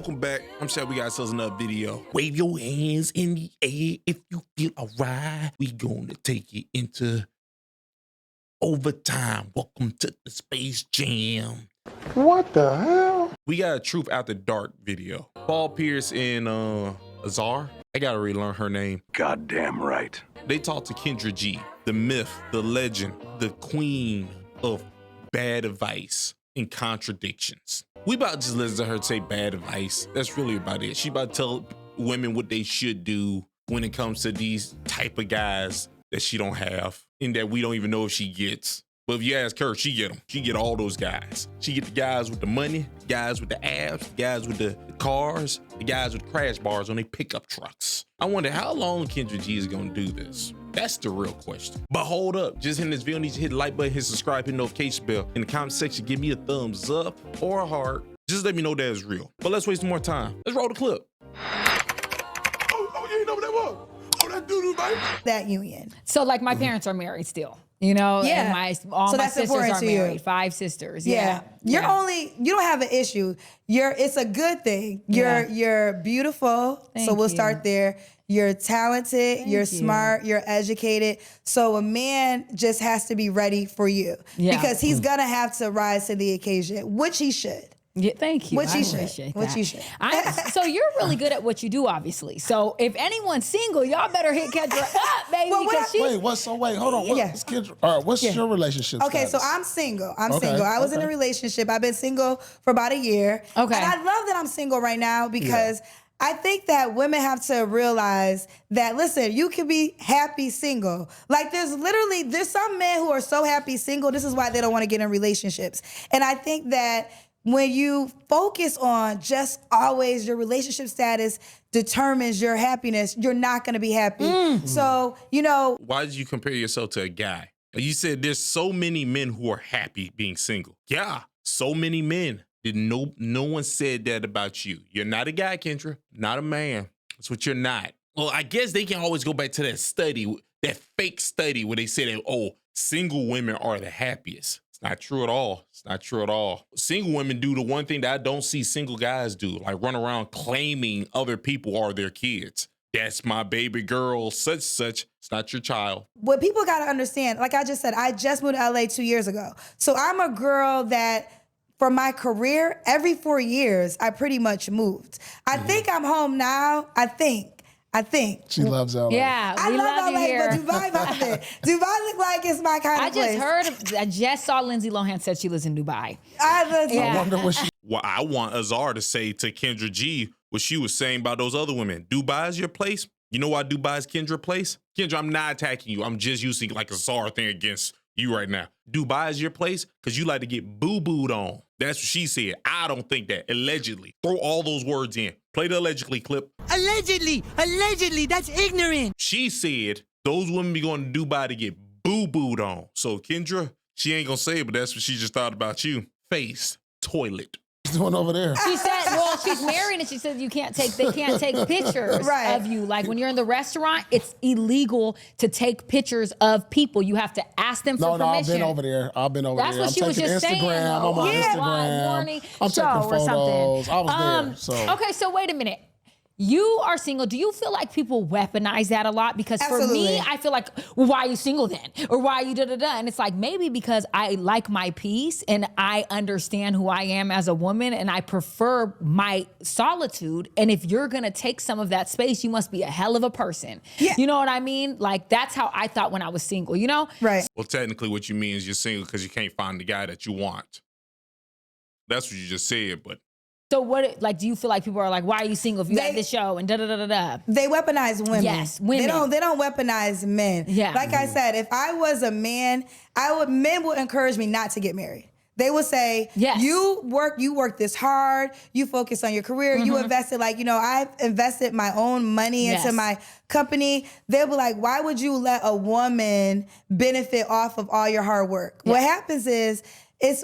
Welcome back. I'm sure we got ourselves another video. Wave your hands in the air if you feel alright. We gonna take it into overtime. Welcome to the Space Jam. What the hell? We got a Truth After Dark video. Paul Pierce and Azar. I gotta relearn her name. Goddamn right. They talked to Kendra G, the myth, the legend, the queen of bad advice and contradictions. We about to just listen to her say bad advice. That's really about it. She about to tell women what they should do when it comes to these type of guys that she don't have and that we don't even know if she gets. But if you ask her, she get them. She get all those guys. She get the guys with the money, guys with the abs, guys with the cars, the guys with crash bars on their pickup trucks. I wonder how long Kendra G is gonna do this. That's the real question. But hold up, just hitting this video, need to hit the like button, hit subscribe, hit the notification bell. In the comment section, give me a thumbs up or a heart. Just let me know that is real. But let's waste more time. Let's roll the clip. Oh, you ain't know what that was? Oh, that doo-doo, baby. That union. So like my parents are married still, you know, Yeah. and all So my that's sisters important are to you. married, 5 sisters. Yeah. You don't have an issue. It's a good thing. You're beautiful. Thank so we'll you. start there. You're talented, you're you. smart, you're educated. So a man just has to be ready for you because he's gonna have to rise to the occasion, which he should. Yeah, thank you. Which I he should. appreciate Which that. he should. So you're really good at what you do, obviously. So if anyone's single, y'all better hit Kendra up, baby. Well, because Wait, hold on. Yeah. What's Kendra? All right, what's your relationship Okay, status? so I'm single. I'm Okay, single. I was in a relationship. I've been single for about a year. Okay. And I love that I'm single right now because I think that women have to realize that, listen, you can be happy single. Like there's some men who are so happy single. This is why they don't want to get in relationships. And I think that when you focus on just always your relationship status determines your happiness, you're not going to be happy. So, Why did you compare yourself to a guy? You said there's so many men who are happy being single. Yeah, so many men. No one said that about you. You're not a guy, Kendra. Not a man. That's what you're not. Well, I guess they can always go back to that study, that fake study where they say that, oh, single women are the happiest. It's not true at all. It's not true at all. Single women do the one thing that I don't see single guys do, like run around claiming other people are their kids. That's my baby girl, such. It's not your child. what people got to understand, like I just said, I just moved to LA 2 years ago. So I'm a girl that for my career, every 4 years, I pretty much moved. I think I'm home now. I think. She loves LA. yeah, I we love you LA, here. but Dubai nothing. Dubai look like it's my kind of place. I just saw Lindsay Lohan said she lives in Dubai. I wonder what she... Well, I want Azar to say to Kendra G what she was saying about those other women. Dubai is your place. You know why Dubai is Kendra's place? Kendra, I'm not attacking you. I'm just using like a Azar thing against you right now. Dubai is your place because you like to get boo-booed on. That's what she said. I don't think that. Allegedly. Throw all those words in. Play the allegedly clip. Allegedly, that's ignorant. She said those women be going to Dubai to get boo-booed on. So Kendra, she ain't gonna say it, but that's what she just thought about you. Face, toilet. What's doing over there? She said, well, she's married and she said they can't take pictures Right. of you. Like when you're in the restaurant, it's illegal to take pictures of people. You have to ask them for No, I've permission. been over there. That's what she was just saying. Instagram. I'm on Instagram. Morning I'm show taking or photos. something. I was there. So. Okay, so wait a minute. You are single. Do you feel like people weaponize that a lot? Because for Absolutely. me, I feel like, well, why are you single then? Or why are you da-da-da? And it's like, maybe because I like my peace and I understand who I am as a woman and I prefer my solitude. And if you're going to take some of that space, you must be a hell of a person. Yeah. You know what I mean? Like, that's how I thought when I was single, you know? Right. Well, technically what you mean is you're single because you can't find the guy that you want. That's what you just said, but So what, like, do you feel like people are like, why are you single if you have this show and da-da-da-da-da? They weaponize women. Yes, women. They don't weaponize men. Yeah. Like I said, if I was a man, men would encourage me not to get married. They would say, Yes. you work this hard, you focus on your career, you invested, I've invested my own money Yes. into my company. They'll be like, why would you let a woman benefit off of all your hard work? Yeah. What happens is,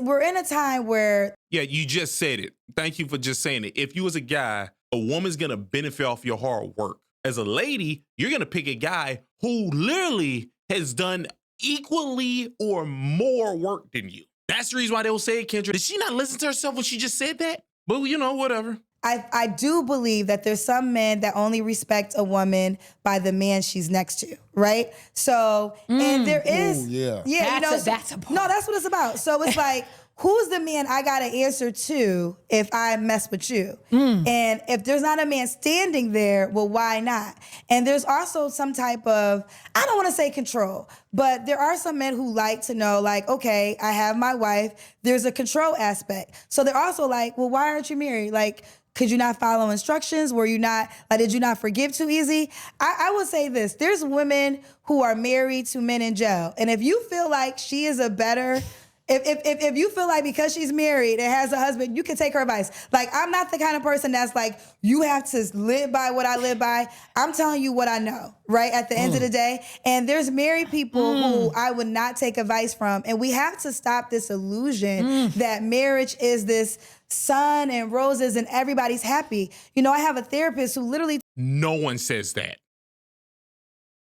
we're in a time where yeah, you just said it. Thank you for just saying it. If you as a guy, a woman's gonna benefit off your hard work. As a lady, you're gonna pick a guy who literally has done equally or more work than you. That's the reason why they will say it, Kendra. Did she not listen to herself when she just said that? But you know, whatever. I do believe that there's some men that only respect a woman by the man she's next to, right? So, and there is, Ooh, yeah. That's a no, that's what it's about. So it's like, who's the man I got to answer to if I mess with you? And if there's not a man standing there, well, why not? And there's also some type of, I don't want to say control, but there are some men who like to know, like, okay, I have my wife. There's a control aspect. So they're also like, well, why aren't you married? Like, could you not follow instructions? Were you not, like, did you not forgive too easy? I would say this, there's women who are married to men in jail. And if you feel like she is a better, if you feel like because she's married and has a husband, you can take her advice. Like, I'm not the kind of person that's like, you have to live by what I live by. I'm telling you what I know, right? At the end of the day. And there's married people who I would not take advice from. And we have to stop this illusion that marriage is this sun and roses and everybody's happy. You know, I have a therapist who literally. No one says that.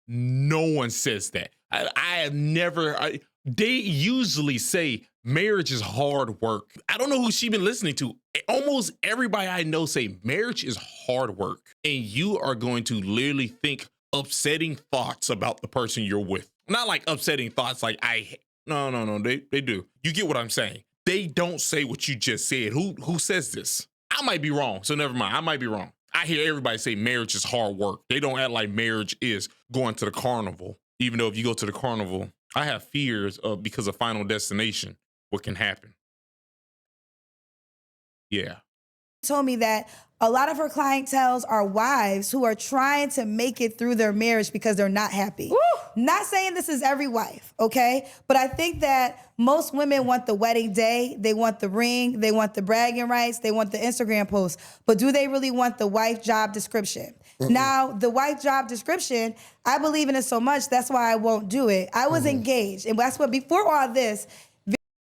No one says that. I have never. They usually say marriage is hard work. I don't know who she been listening to. Almost everybody I know say marriage is hard work. And you are going to literally think upsetting thoughts about the person you're with. Not like upsetting thoughts like no, they do. You get what I'm saying. They don't say what you just said. Who says this? I might be wrong, so never mind. I might be wrong. I hear everybody say marriage is hard work. They don't act like marriage is going to the carnival. Even though if you go to the carnival, I have fears of, because of Final Destination, what can happen. Yeah. Told me that a lot of her clientels are wives who are trying to make it through their marriage because they're not happy. Woo! Not saying this is every wife, okay? But I think that most women want the wedding day, they want the ring, they want the bragging rights, they want the Instagram post. But do they really want the wife job description? Now, the wife job description, I believe in it so much, that's why I won't do it. I was engaged, and that's what, before all this.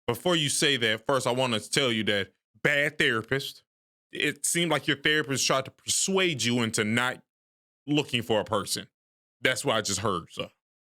Before you say that, first I want to tell you that bad therapist. It seemed like your therapist tried to persuade you into not looking for a person. That's what I just heard, so.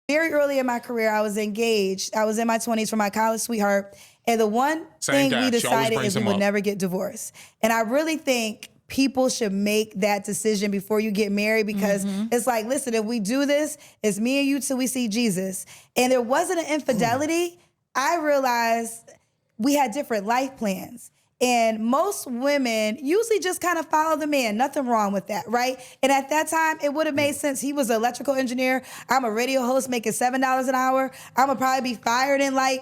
Very early in my career, I was engaged. I was in my 20s for my college sweetheart. And the one thing we decided is we would never get divorced. And I really think people should make that decision before you get married, because it's like, listen, if we do this, it's me and you till we see Jesus. And there wasn't an infidelity. I realized we had different life plans. And most women usually just kind of follow the man. Nothing wrong with that, right? And at that time, it would have made sense. He was an electrical engineer. I'm a radio host making $7 an hour. I'm gonna probably be fired in I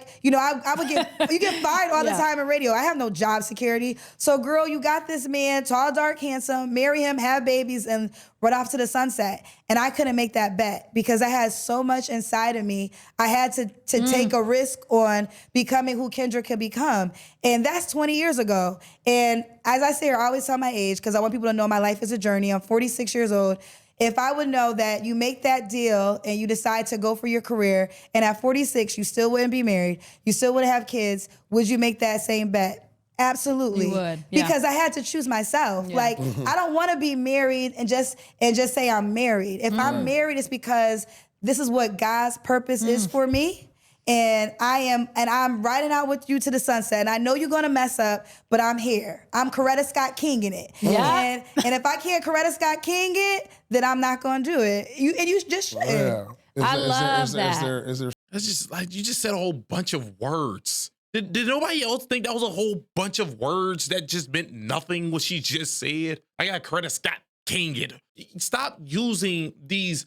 would get, you get fired all the time in radio. I have no job security. So girl, you got this man, tall, dark, handsome, marry him, have babies, and run off to the sunset. And I couldn't make that bet because I had so much inside of me. I had to take a risk on becoming who Kendra could become. And that's 20 years ago. And as I say, I always tell my age because I want people to know my life is a journey. I'm 46 years old. If I would know that you make that deal and you decide to go for your career, and at 46, you still wouldn't be married, you still wouldn't have kids, would you make that same bet? Absolutely. You would, yeah. Because I had to choose myself. Yeah. Like, I don't want to be married and just say I'm married. If I'm married, it's because this is what God's purpose is for me. And I'm riding out with you to the sunset. And I know you're gonna mess up, but I'm here. I'm Coretta Scott Kinging it. Yeah. And if I can't Coretta Scott King it, then I'm not gonna do it. You just should. Yeah. I love that. Is there That's just like, you just said a whole bunch of words. Did nobody else think that was a whole bunch of words that just meant nothing, what she just said? I got Coretta Scott King it. Stop using these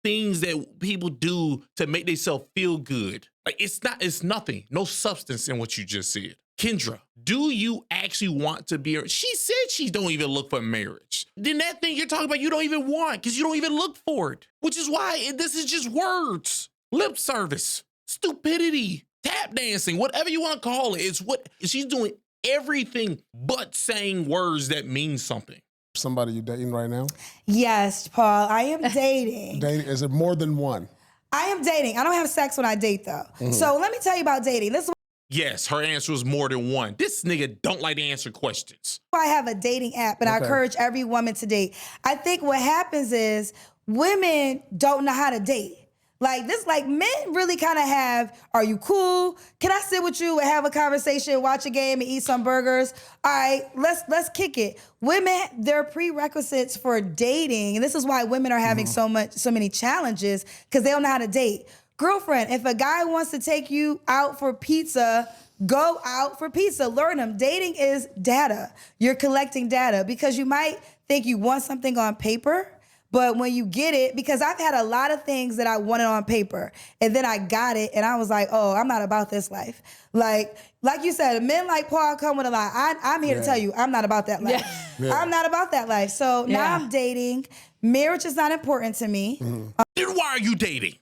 things that people do to make themselves feel good. Like, it's nothing. No substance in what you just said. Kendra, do you actually want to be? She said she don't even look for marriage. Then that thing you're talking about, you don't even want because you don't even look for it, which is why this is just words, lip service, stupidity, tap dancing, whatever you want to call it. It's what she's doing, everything but saying words that mean something. somebody you dating right now? Yes, Paul, I am dating. Dating, is it more than one? I am dating. I don't have sex when I date, though. So let me tell you about dating. This is Yes, her answer was more than one. This nigga don't like to answer questions. why I have a dating app, and I encourage every woman to date. I think what happens is women don't know how to date. Like this, like men really kind of have, are you cool? Can I sit with you and have a conversation, watch a game and eat some burgers? All right, let's kick it. Women, their prerequisites for dating, and this is why women are having so many challenges, because they don't know how to date. Girlfriend, if a guy wants to take you out for pizza, go out for pizza. Learn them. Dating is data. You're collecting data because you might think you want something on paper, but when you get it, because I've had a lot of things that I wanted on paper, and then I got it, and I was like, oh, I'm not about this life. Like you said, men like Paul come with a lie. I'm here to tell you, I'm not about that life. Yeah. I'm not about that life. So now I'm dating. Marriage is not important to me. Then why are you dating?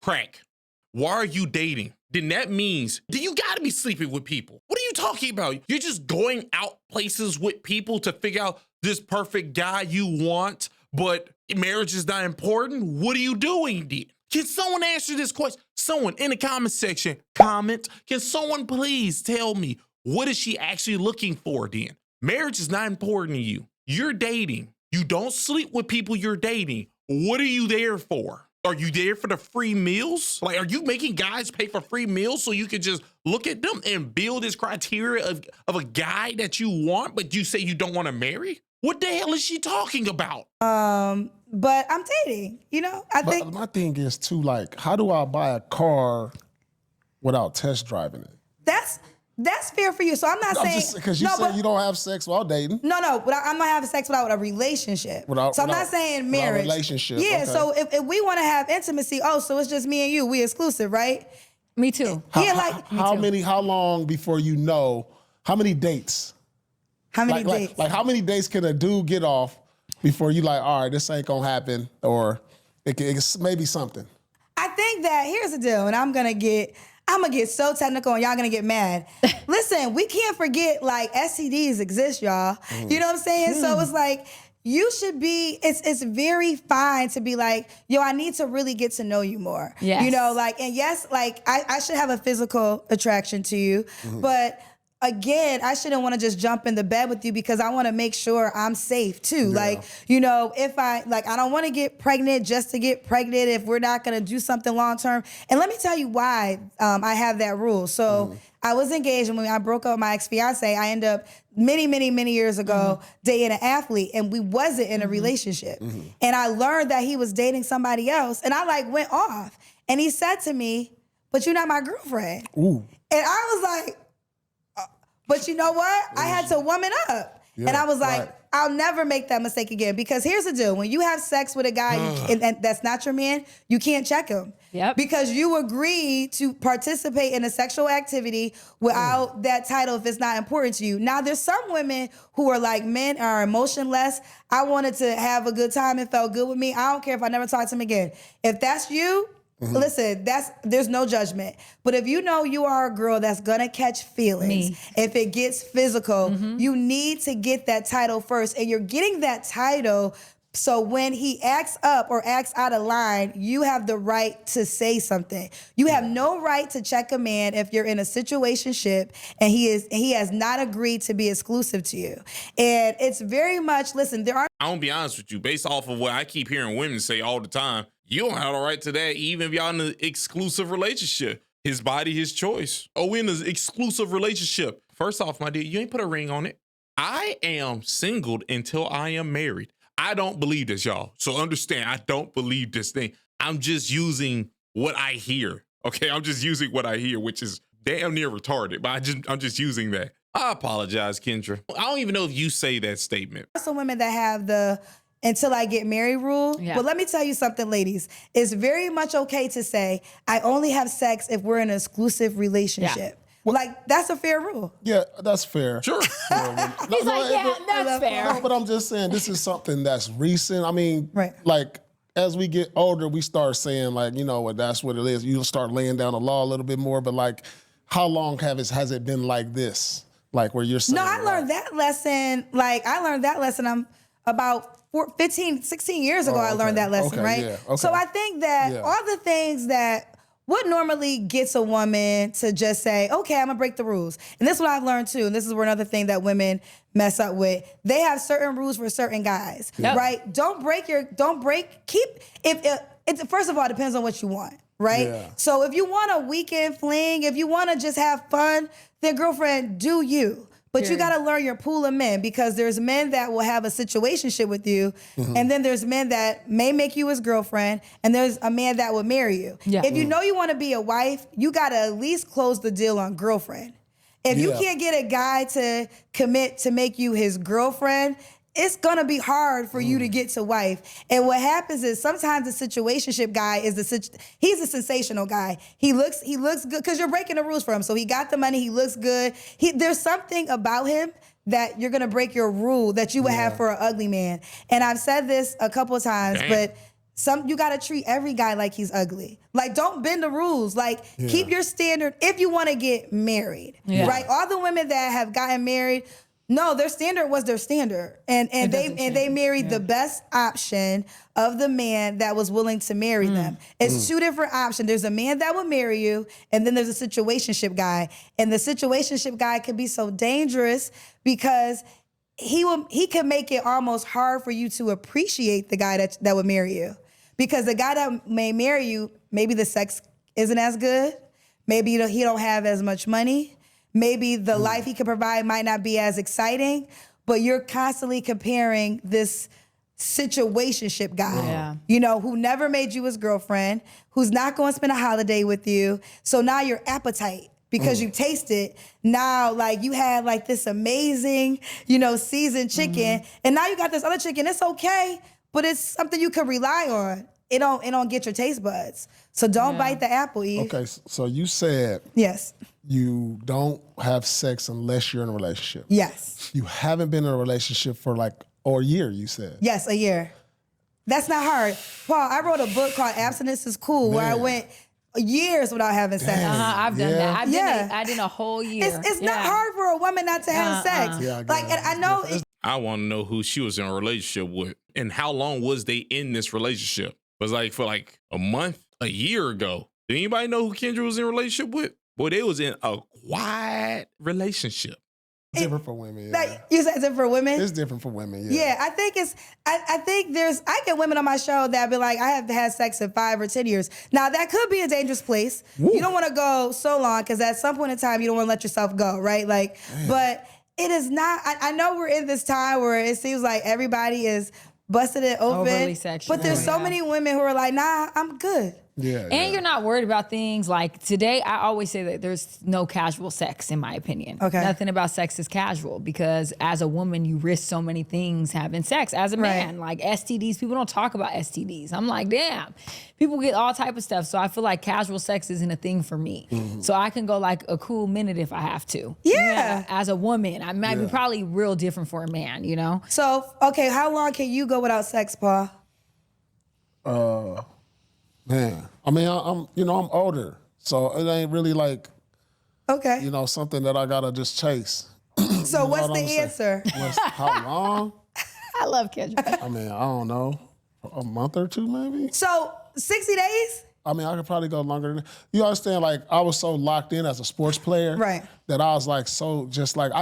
Crack. Why are you dating? Then that means that you gotta be sleeping with people. What are you talking about? You're just going out places with people to figure out this perfect guy you want, but marriage is not important? What are you doing then? Can someone answer this question? Someone in the comment section, comment. Can someone please tell me, what is she actually looking for then? Marriage is not important to you. You're dating. You don't sleep with people you're dating. What are you there for? Are you there for the free meals? Like, are you making guys pay for free meals so you can just look at them and build this criteria of a guy that you want, but you say you don't want to marry? What the hell is she talking about? But I'm dating, I think. But my thing is too, like, how do I buy a car without test driving it? That's fair for you. So I'm not saying because you said you don't have sex while dating. No, but I'm not having sex without a relationship. So I'm not saying marriage. Relationship. Yeah. Okay. So if we want to have intimacy, so it's just me and you. We exclusive, right? Me too. How long before you know? How many dates? How many dates? Like how many dates can a dude get off before you like, all right, this ain't gonna happen, or it's maybe something? I think that here's the deal, and I'm gonna get so technical and y'all gonna get mad. Listen, we can't forget like STDs exist, y'all. You know what I'm saying? So it's like, you should be, it's very fine to be like, yo, I need to really get to know you more. Yes. And yes, like I should have a physical attraction to you, but again, I shouldn't want to just jump in the bed with you because I want to make sure I'm safe too. Yeah. If I don't want to get pregnant just to get pregnant if we're not going to do something long term. And let me tell you why I have that rule. So I was engaged, and when I broke up with my ex-fiance, I ended up many years ago dating an athlete, and we wasn't in a relationship. And I learned that he was dating somebody else, and I went off. And he said to me, "But you're not my girlfriend." Ooh. And I was like, but you know what? I had to woman up. Yeah, and I was like, right. I'll never make that mistake again. Because here's the deal. When you have sex with a guy and that's not your man, you can't check him. Yep. Because you agreed to participate in a sexual activity without that title if it's not important to you. Now, there's some women who are like, men are emotionless. I wanted to have a good time and felt good with me. I don't care if I never talk to him again. If that's you, listen, there's no judgment. But if you know you are a girl that's gonna catch feelings, if it gets physical, you need to get that title first. And you're getting that title so when he acts up or acts out of line, you have the right to say something. You have no right to check a man if you're in a situationship and he has not agreed to be exclusive to you. And it's very much, listen, there are. I'm gonna be honest with you, based off of what I keep hearing women say all the time, you don't have a right to that, even if y'all in an exclusive relationship. His body, his choice. Oh, we're in an exclusive relationship. First off, my dear, you ain't put a ring on it. I am singled until I am married. I don't believe this, y'all. So understand, I don't believe this thing. I'm just using what I hear. Okay, I'm just using what I hear, which is damn near retarded, but I'm just using that. I apologize, Kendra. I don't even know if you say that statement. Some women that have the until I get married rule. Yeah. But let me tell you something, ladies. It's very much okay to say, I only have sex if we're in an exclusive relationship. Like, that's a fair rule. Yeah, that's fair. Sure. He's like, yeah, that's fair. No, but I'm just saying, this is something that's recent. I mean, Right. like, as we get older, we start saying, like, you know what, that's what it is. You'll start laying down the law a little bit more. But, like, how long has it been like this? Like, where you're saying, No, I learned that lesson. I'm about 15, 16 years ago, I learned that lesson, right? Yeah, okay. So I think that all the things that what normally gets a woman to just say, okay, I'm gonna break the rules. And this is what I've learned too, and this is where another thing that women mess up with. They have certain rules for certain guys, right? first of all, it depends on what you want, right? Yeah. So if you want a weekend fling, if you want to just have fun, then girlfriend, do you. But you got to learn your pool of men, because there's men that will have a situationship with you, and then there's men that may make you his girlfriend, and there's a man that will marry you. Yeah. If you know you want to be a wife, you got to at least close the deal on girlfriend. If you can't get a guy to commit to make you his girlfriend, it's gonna be hard for you to get to wife. And what happens is sometimes the situationship guy is he's a sensational guy. He looks good because you're breaking the rules for him. So he got the money, he looks good. There's something about him that you're gonna break your rule that you would have for an ugly man. And I've said this a couple of times, but you gotta treat every guy like he's ugly. Like, don't bend the rules. Like, keep your standard if you wanna get married, right? All the women that have gotten married, no, their standard was their standard. And they married the best option of the man that was willing to marry them. It's two different options. There's a man that will marry you, and then there's a situationship guy. And the situationship guy can be so dangerous because he can make it almost hard for you to appreciate the guy that would marry you. Because the guy that may marry you, maybe the sex isn't as good. Maybe he don't have as much money. Maybe the life he can provide might not be as exciting, but you're constantly comparing this situationship guy, who never made you his girlfriend, who's not going to spend a holiday with you. So now your appetite, because you tasted, now like you had like this amazing, seasoned chicken, and now you got this other chicken. It's okay, but it's something you can rely on. It don't get your taste buds. So don't bite the apple, Eve. Okay, so you said Yes. you don't have sex unless you're in a relationship. Yes. You haven't been in a relationship for a year, you said. Yes, a year. That's not hard. Paul, I wrote a book called Abstinence is Cool, where I went years without having sex. I've done that. I did a whole year. It's not hard for a woman not to have sex. Yeah, and I know I want to know who she was in a relationship with and how long was they in this relationship. Was for a month, a year ago. Did anybody know who Kendra was in a relationship with? Boy, they was in a quiet relationship. Different for women, yeah. Like you said, it's for women. It's different for women, yeah. Yeah, I think I get women on my show that be like, I have had sex in 5 or 10 years. Now that could be a dangerous place. Woo. You don't want to go so long because at some point in time you don't want to let yourself go, right? But it is not. I know we're in this time where it seems like everybody is busted it open. Overly sexual. But there's so many women who are like, nah, I'm good. Yeah. And you're not worried about things like today. I always say that there's no casual sex, in my opinion. Okay. Nothing about sex is casual because as a woman, you risk so many things having sex. As a man, like STDs, people don't talk about STDs. I'm like, damn, people get all type of stuff. So I feel like casual sex isn't a thing for me. So I can go like a cool minute if I have to. Yeah. As a woman, I might be probably real different for a man, So, okay, how long can you go without sex, Paul? Man, I mean, I'm older, so it ain't really Okay. Something that I gotta just chase. So what's the answer? How long? I love Kendra. I mean, I don't know, a month or two maybe. So 60 days? I mean, I could probably go longer than that. You understand, I was so locked in as a sports player that I was I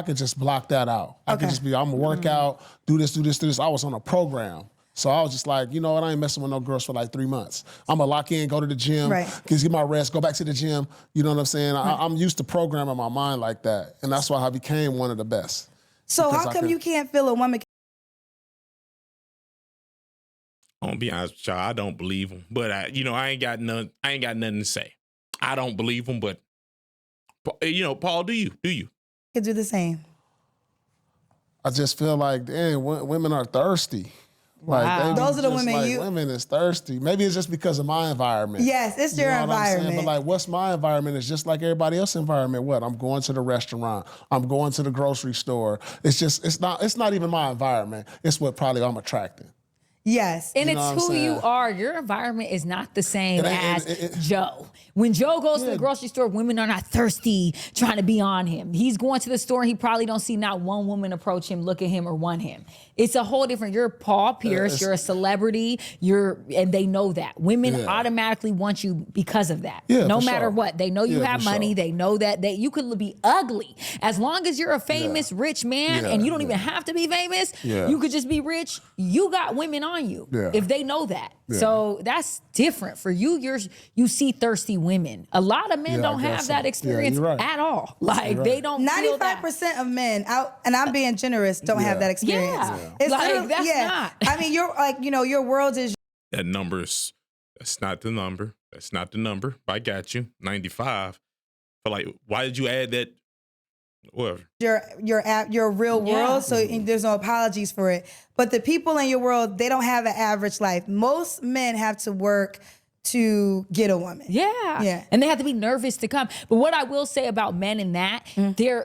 could just block that out. I could just I'm gonna work out, do this. I was on a program. So I was just like, you know what, I ain't messing with no girls for 3 months. I'm gonna lock in, go to the gym, just get my rest, go back to the gym. You know what I'm saying? I'm used to programming my mind like that. And that's why I became one of the best. So how come you can't feel a woman? I'm gonna be honest with y'all, I don't believe him. But I ain't got nothing to say. I don't believe him, but Paul, do you? Could do the same. I just feel like, dang, women are thirsty. Wow. Those are the women women is thirsty. Maybe it's just because of my environment. Yes, it's your environment. But what's my environment is just like everybody else's environment. What? I'm going to the restaurant. I'm going to the grocery store. It's not even my environment. It's what probably I'm attracting. Yes. And it's who you are. Your environment is not the same as Joe. When Joe goes to the grocery store, women are not thirsty trying to be on him. He's going to the store and he probably don't see not one woman approach him, look at him, or want him. It's a whole different, you're Paul Pierce, you're a celebrity, and they know that. Women automatically want you because of that. Yeah, no matter what. They know you have money. They know that you could be ugly. As long as you're a famous, rich man and you don't even have to be famous, you could just be rich. You got women on on you Yeah. if they know that. So that's different for you. You see thirsty women. A lot of men don't have that experience at all. Like they don't. 95% of men out, and I'm being generous, don't have that experience. It's like that's not. I mean, you're like, your world is. That number's, that's not the number. That's not the number. But I got you. 95. But like, why did you add that? Whatever. Your real world, so there's no apologies for it. But the people in your world, they don't have an average life. Most men have to work to get a woman. Yeah. And they have to be nervous to come. But what I will say about men in that,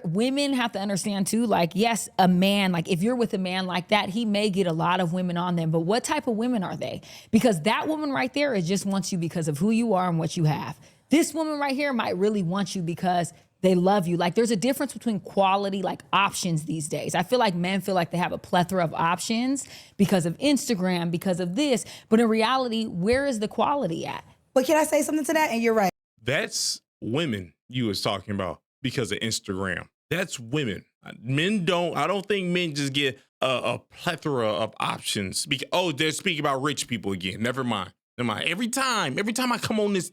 women have to understand too, like, yes, a man, like if you're with a man like that, he may get a lot of women on them, but what type of women are they? Because that woman right there is just wants you because of who you are and what you have. This woman right here might really want you because they love you. Like there's a difference between quality, like options these days. I feel like men feel like they have a plethora of options because of Instagram, because of this. But in reality, where is the quality at? But can I say something to that? And you're right. That's women you was talking about because of Instagram. That's women. Men don't, I don't think men just get a plethora of options. They're speaking about rich people again. Never mind. Every time I come on this,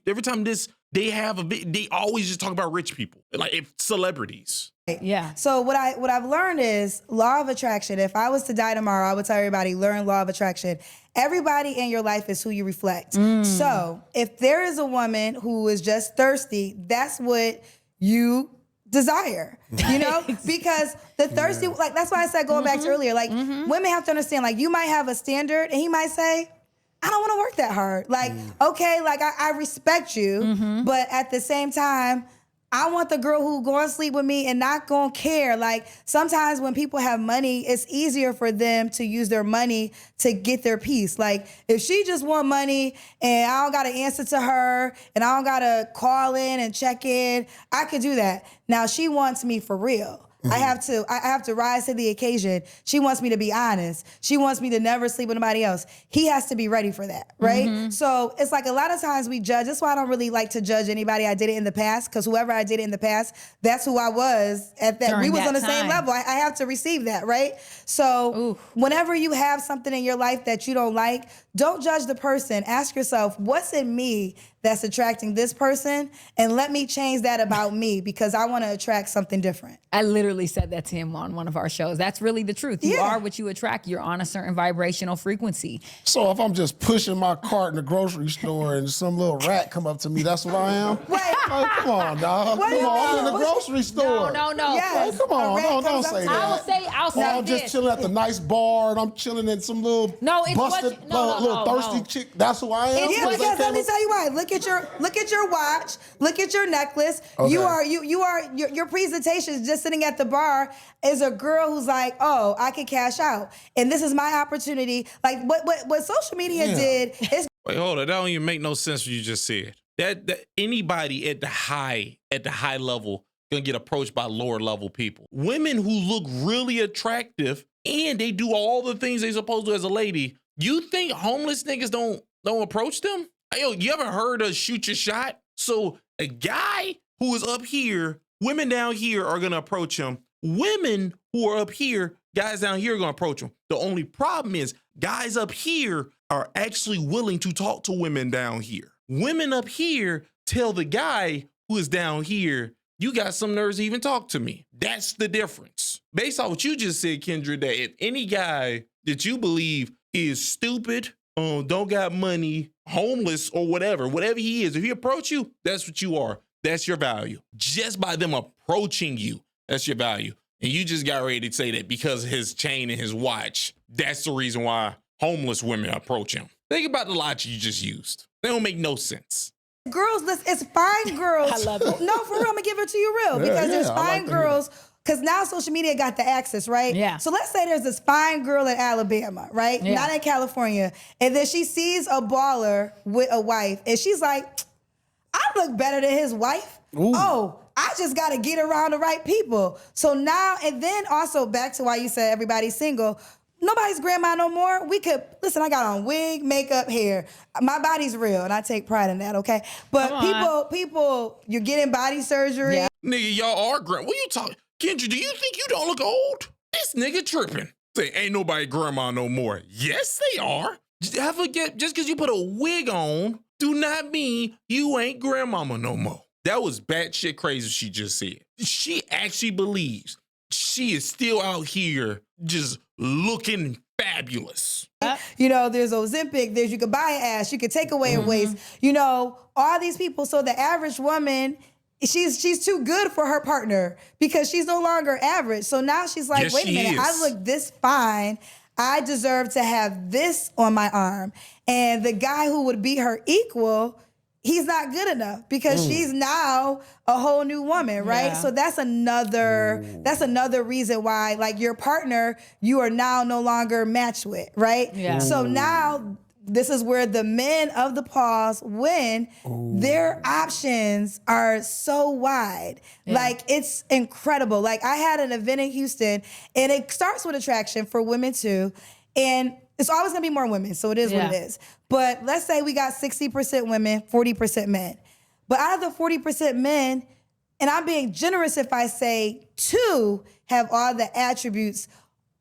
they always just talk about rich people, like if celebrities. Yeah. So what I've learned is law of attraction. If I was to die tomorrow, I would tell everybody, learn law of attraction. Everybody in your life is who you reflect. So if there is a woman who is just thirsty, that's what you desire, because the thirsty, like, that's why I said going back to earlier, like women have to understand, like you might have a standard and he might say, I don't want to work that hard. Like, okay, like I respect you, but at the same time, I want the girl who going to sleep with me and not going to care. Like sometimes when people have money, it's easier for them to use their money to get their peace. Like if she just want money and I don't got to answer to her and I don't got to call in and check in, I could do that. Now she wants me for real. I have to rise to the occasion. She wants me to be honest. She wants me to never sleep with anybody else. He has to be ready for that, right? So it's like a lot of times we judge. That's why I don't really like to judge anybody I did it in the past, because whoever I did it in the past, that's who I was at that. We was on the same level. I have to receive that, right? So whenever you have something in your life that you don't like, don't judge the person. Ask yourself, what's in me that's attracting this person? And let me change that about me, because I want to attract something different. I literally said that to him on one of our shows. That's really the truth. You are what you attract. You're on a certain vibrational frequency. So if I'm just pushing my cart in the grocery store and some little rat come up to me, that's what I am? Wait. Oh, come on, dog. Come on, I'm in the grocery store. No. Yes. Hey, come on, don't say that. I'll say I'm just chilling at the nice bar and I'm chilling in some little busted, little thirsty chick. That's who I am? Yeah, because let me tell you why. Look at your watch. Look at your necklace. Okay. Your presentation is just sitting at the bar is a girl who's like, oh, I can cash out, and this is my opportunity. Like what social media did is. Wait, hold on. That don't even make no sense what you just said. That anybody at the high level gonna get approached by lower level people. Women who look really attractive and they do all the things they supposed to as a lady. You think homeless niggas don't approach them? Yo, you ever heard of shoot your shot? So a guy who is up here, women down here are gonna approach him. Women who are up here, guys down here are gonna approach him. The only problem is guys up here are actually willing to talk to women down here. Women up here tell the guy who is down here, you got some nerves to even talk to me. That's the difference. Based on what you just said, Kendra, that if any guy that you believe is stupid, don't got money, homeless, or whatever he is, if he approach you, that's what you are. That's your value. Just by them approaching you, that's your value. And you just got ready to say that because of his chain and his watch, that's the reason why homeless women approach him. Think about the logic you just used. They don't make no sense. Girls, it's fine girls. I love it. No, for real, I'm gonna give it to you real, because there's fine girls. Because now social media got the access, right? Yeah. So let's say there's this fine girl in Alabama, right? Yeah. Not in California. And then she sees a baller with a wife, and she's like, I look better than his wife. Ooh. Oh, I just got to get around the right people. So now, and then also back to why you said everybody's single. Nobody's grandma no more. Listen, I got on wig, makeup, hair. My body's real, and I take pride in that, okay? But people, you're getting body surgery. Yeah. Nigga, y'all are what you talking? Kendra, do you think you don't look old? This nigga tripping. Say, ain't nobody grandma no more. Yes, they are. Forget, just because you put a wig on, do not mean you ain't grandmama no more. That was batshit crazy she just said. She actually believes she is still out here just looking fabulous. You know, there's Ozempic, there's you could buy an ass, you could take away a waist, you know, all these people. So the average woman, she's too good for her partner because she's no longer average. So now she's like, yes, wait a minute, I look this fine. I deserve to have this on my arm. And the guy who would be her equal, he's not good enough because she's now a whole new woman, right? Yeah. So that's another reason why, like, your partner, you are now no longer matched with, right? Yeah. So now this is where the men of the pause win. Their options are so wide. Yeah. Like, it's incredible. Like, I had an event in Houston, and it starts with attraction for women too. And it's always gonna be more women, so it is what it is. But let's say we got 60% women, 40% men. But out of the 40% men, and I'm being generous if I say 2 have all the attributes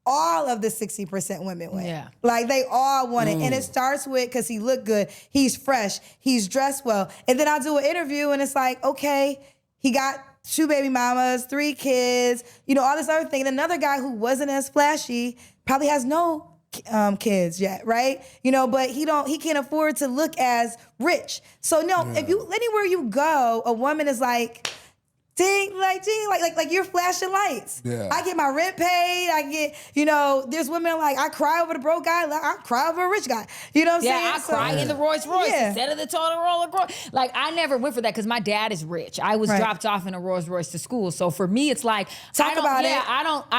all of the 60% women win. Yeah. Like, they all want it. And it starts with, because he looked good, he's fresh, he's dressed well. And then I'll do an interview and it's like, okay, he got 2 baby mamas, 3 kids, you know, all this other thing. And another guy who wasn't as flashy probably has no kids yet, right? You know, but he can't afford to look as rich. So no, if you, anywhere you go, a woman is like, ding, like you're flashing lights. Yeah. I get my rent paid. I get, you know, there's women like, I cry over the broke guy. I cry over a rich guy. You know what I'm saying? Yeah, I cry in the Rolls Royce instead of the Toyota Roller. Like, I never went for that because my dad is rich. I was dropped off in a Rolls Royce to school. So for me, it's like, I don't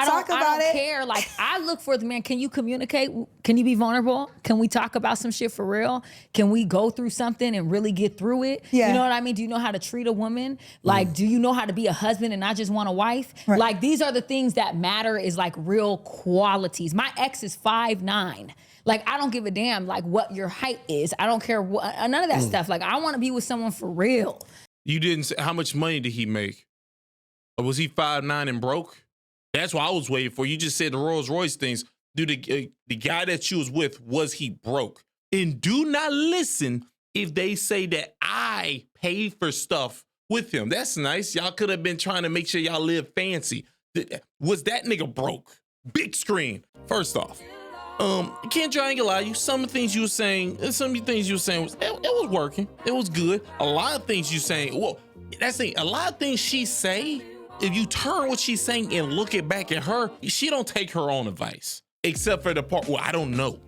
care. Like, I look for the man. Can you communicate? Can you be vulnerable? Can we talk about some shit for real? Can we go through something and really get through it? Yeah. You know what I mean? Do you know how to treat a woman? Like, do you know how to be a husband and not just want a wife? Right. Like, these are the things that matter, is like real qualities. My ex is 5'9". Like, I don't give a damn like what your height is. I don't care what, none of that stuff. Like, I want to be with someone for real. You didn't say how much money did he make? Or was he 5'9" and broke? That's what I was waiting for. You just said the Rolls Royce things. Dude, the guy that you was with, was he broke? And do not listen if they say that I paid for stuff with him. That's nice. Y'all could have been trying to make sure y'all live fancy. Was that nigga broke? Big screen. First off, Kendra, I ain't gonna lie, you some of the things you were saying, it was working. It was good. A lot of things you saying, well, that's the thing. A lot of things she say, if you turn what she's saying and look it back at her, she don't take her own advice. Except for the part where I don't know.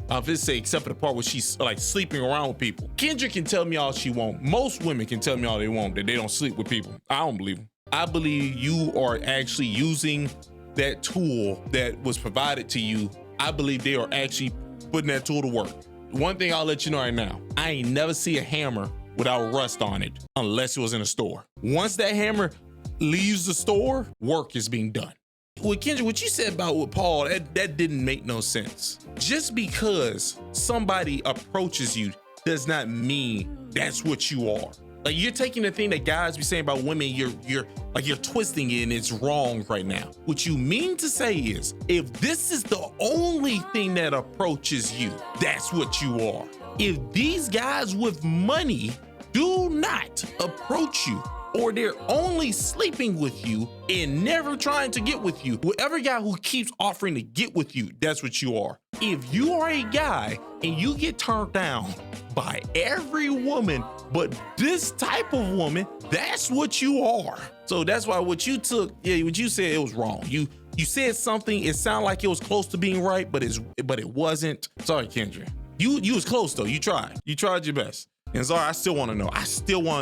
I'll just say except for the part where she's like sleeping around with people. Kendra can tell me all she want. Most women can tell me all they want, that they don't sleep with people. I don't believe them. I believe you are actually using that tool that was provided to you. I believe they are actually putting that tool to work. One thing I'll let you know right now, I ain't never see a hammer without rust on it unless it was in a store. Once that hammer leaves the store, work is being done. Well, Kendra, what you said about with Paul, that didn't make no sense. Just because somebody approaches you does not mean that's what you are. Like, you're taking the thing that guys be saying about women, you're twisting it and it's wrong right now. What you mean to say is, if this is the only thing that approaches you, that's what you are. If these guys with money do not approach you, or they're only sleeping with you and never trying to get with you, whatever guy who keeps offering to get with you, that's what you are. If you are a guy and you get turned down by every woman but this type of woman, that's what you are. So that's why what you said, it was wrong. You said something, it sounded like it was close to being right, but it wasn't. Sorry, Kendra. You was close though. You tried your best. And sorry, I still want to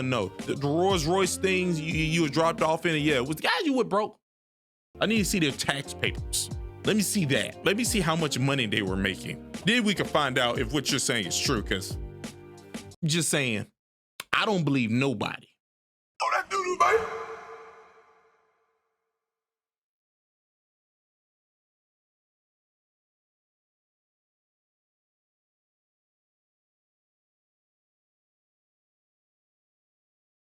know. The Rolls Royce things you were dropped off in, was the guys you with broke? I need to see their tax papers. Let me see that. Let me see how much money they were making. Then we can find out if what you're saying is true, because just saying, I don't believe nobody. Oh, that doo-doo, baby.